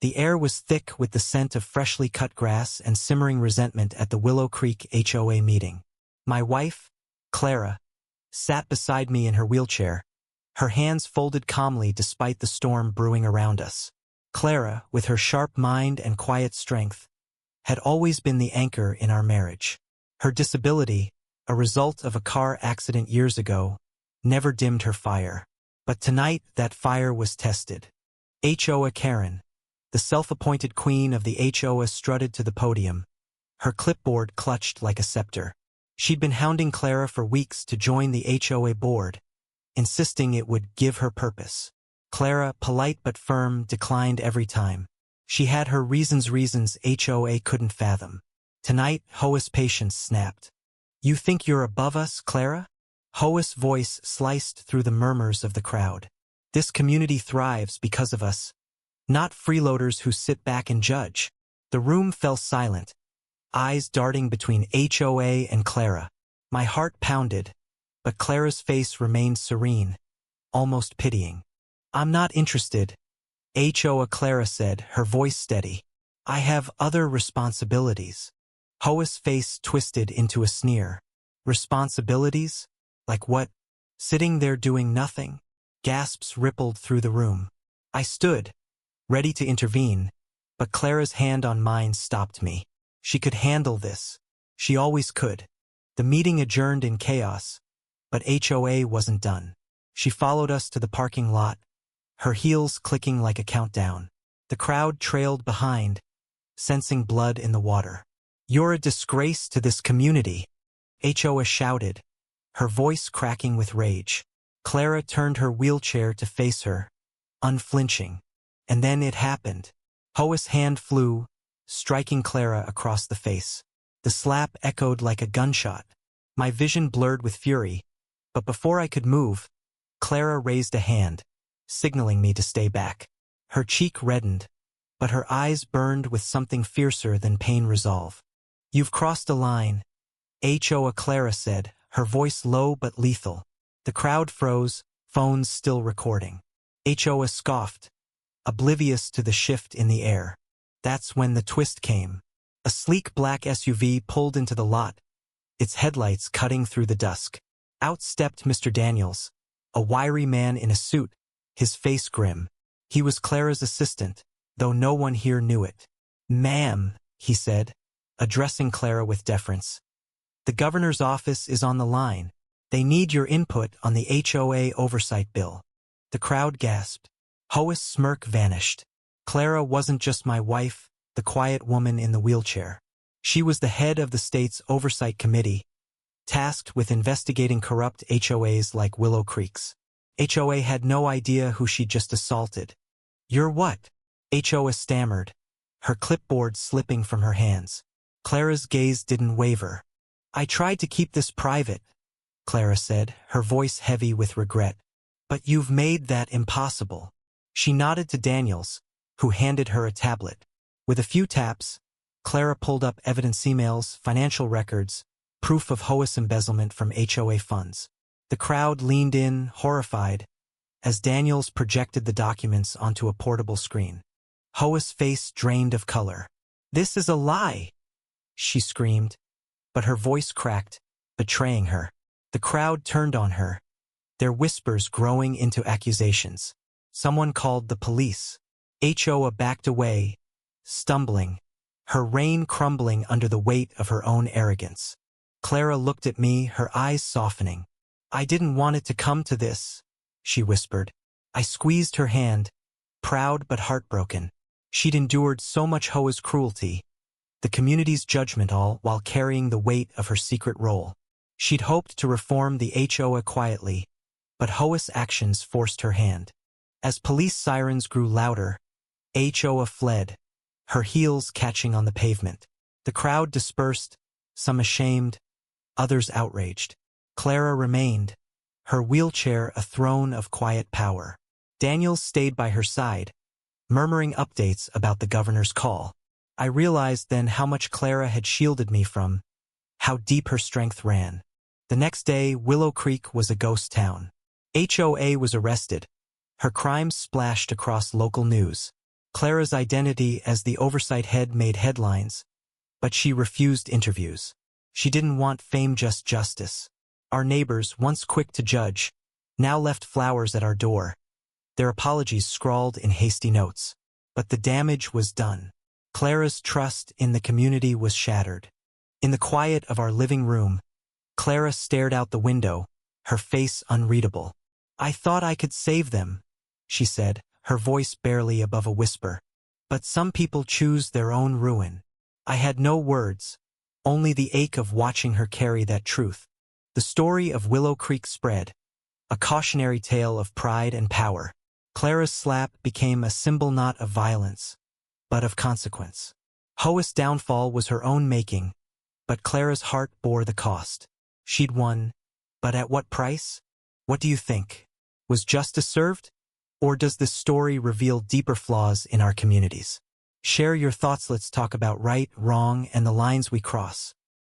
The air was thick with the scent of freshly cut grass and simmering resentment at the Willow Creek HOA meeting. My wife, Clara, sat beside me in her wheelchair, her hands folded calmly despite the storm brewing around us. Clara, with her sharp mind and quiet strength, had always been the anchor in our marriage. Her disability, a result of a car accident years ago, never dimmed her fire. But tonight that fire was tested. HOA Karen, the self-appointed queen of the HOA, strutted to the podium, her clipboard clutched like a scepter. She'd been hounding Clara for weeks to join the HOA board, insisting it would give her purpose. Clara, polite but firm, declined every time. She had her reasons HOA couldn't fathom. Tonight, HOA's patience snapped. "You think you're above us, Clara?" HOA's voice sliced through the murmurs of the crowd. "This community thrives because of us, not freeloaders who sit back and judge." The room fell silent, eyes darting between HOA and Clara. My heart pounded, but Clara's face remained serene, almost pitying. "I'm not interested," HOA Clara said, her voice steady. "I have other responsibilities." HOA's face twisted into a sneer. "Responsibilities? Like what?" "Sitting there doing nothing." Gasps rippled through the room. I stood, ready to intervene, but Clara's hand on mine stopped me. She could handle this. She always could. The meeting adjourned in chaos, but HOA wasn't done. She followed us to the parking lot, her heels clicking like a countdown. The crowd trailed behind, sensing blood in the water. "You're a disgrace to this community," HOA shouted, her voice cracking with rage. Clara turned her wheelchair to face her, unflinching. And then it happened. HOA's hand flew, striking Clara across the face. The slap echoed like a gunshot. My vision blurred with fury, but before I could move, Clara raised a hand, signaling me to stay back. Her cheek reddened, but her eyes burned with something fiercer than pain resolve. "You've crossed a line," HOA Clara said, her voice low but lethal. The crowd froze, phones still recording. HOA scoffed, oblivious to the shift in the air. That's when the twist came. A sleek black SUV pulled into the lot, its headlights cutting through the dusk. Out stepped Mr. Daniels, a wiry man in a suit, his face grim. He was Clara's assistant, though no one here knew it. "Ma'am," he said, addressing Clara with deference, "the governor's office is on the line. They need your input on the HOA oversight bill." The crowd gasped. HOA's smirk vanished. Clara wasn't just my wife, the quiet woman in the wheelchair. She was the head of the state's oversight committee, tasked with investigating corrupt HOAs like Willow Creek's. HOA had no idea who she'd just assaulted. "You're what?" HOA stammered, her clipboard slipping from her hands. Clara's gaze didn't waver. "I tried to keep this private," Clara said, her voice heavy with regret. "But you've made that impossible." She nodded to Daniels, who handed her a tablet. With a few taps, Clara pulled up evidence emails, financial records, proof of HOA's embezzlement from HOA funds. The crowd leaned in, horrified, as Daniels projected the documents onto a portable screen. HOA's face drained of color. "This is a lie," she screamed, but her voice cracked, betraying her. The crowd turned on her, their whispers growing into accusations. Someone called the police. HOA backed away, stumbling, her reign crumbling under the weight of her own arrogance. Clara looked at me, her eyes softening. "I didn't want it to come to this," she whispered. I squeezed her hand, proud but heartbroken. She'd endured so much HOA's cruelty, the community's judgment, all while carrying the weight of her secret role. She'd hoped to reform the HOA quietly, but HOA's actions forced her hand. As police sirens grew louder, HOA fled, her heels catching on the pavement. The crowd dispersed, some ashamed, others outraged. Clara remained, her wheelchair a throne of quiet power. Daniels stayed by her side, murmuring updates about the governor's call. I realized then how much Clara had shielded me from, how deep her strength ran. The next day, Willow Creek was a ghost town. HOA was arrested, her crimes splashed across local news. Clara's identity as the oversight head made headlines, but she refused interviews. She didn't want fame, just justice. Our neighbors, once quick to judge, now left flowers at our door, their apologies scrawled in hasty notes. But the damage was done. Clara's trust in the community was shattered. In the quiet of our living room, Clara stared out the window, her face unreadable. "I thought I could save them," she said, her voice barely above a whisper. "But some people choose their own ruin." I had no words, only the ache of watching her carry that truth. The story of Willow Creek spread, a cautionary tale of pride and power. Clara's slap became a symbol not of violence, but of consequence. HOA's downfall was her own making, but Clara's heart bore the cost. She'd won, but at what price? What do you think? Was justice served? Or does this story reveal deeper flaws in our communities? Share your thoughts. Let's talk about right, wrong, and the lines we cross.